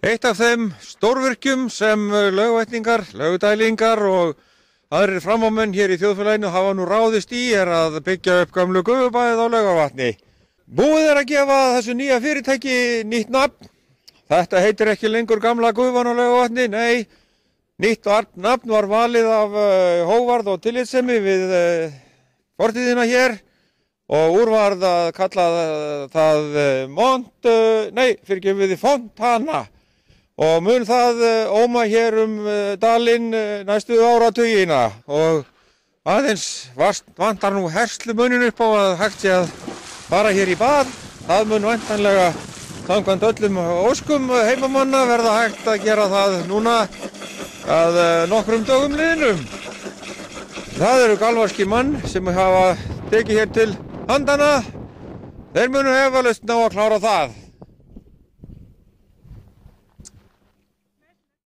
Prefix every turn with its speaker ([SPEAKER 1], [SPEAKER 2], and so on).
[SPEAKER 1] Eitt af þeim stórvirkjum sem laugvætningar, laugdælingar og aðrir framámenn hér í þjóðfélaginu hafa nú ráðist í að byggja upp gömlu gufubæðið á Laugarvatni. Búið að gefa þessu nýja fyrirtæki nýtt nafn. Þetta heitir ekki lengur gamla gufan á Laugarvatni, nei. Nýtt nafn var valið af hógvarð og tillitssemi við fortíðina hér og úrvarð að kalla það Fontana. Og mun það óma hér dalinn næstu áratugina og aðeins vantar nú herslumuninn upp á að hægt sé að fara hér í bað. Það mun væntanlega samkvæmt öllum óskum heimamanna verða hægt að gera það núna að nokkrum dögum liðnum. Það eru galvarskir mann sem hafa tekið hér til handana. Þeir munu efalaust ná að klára það.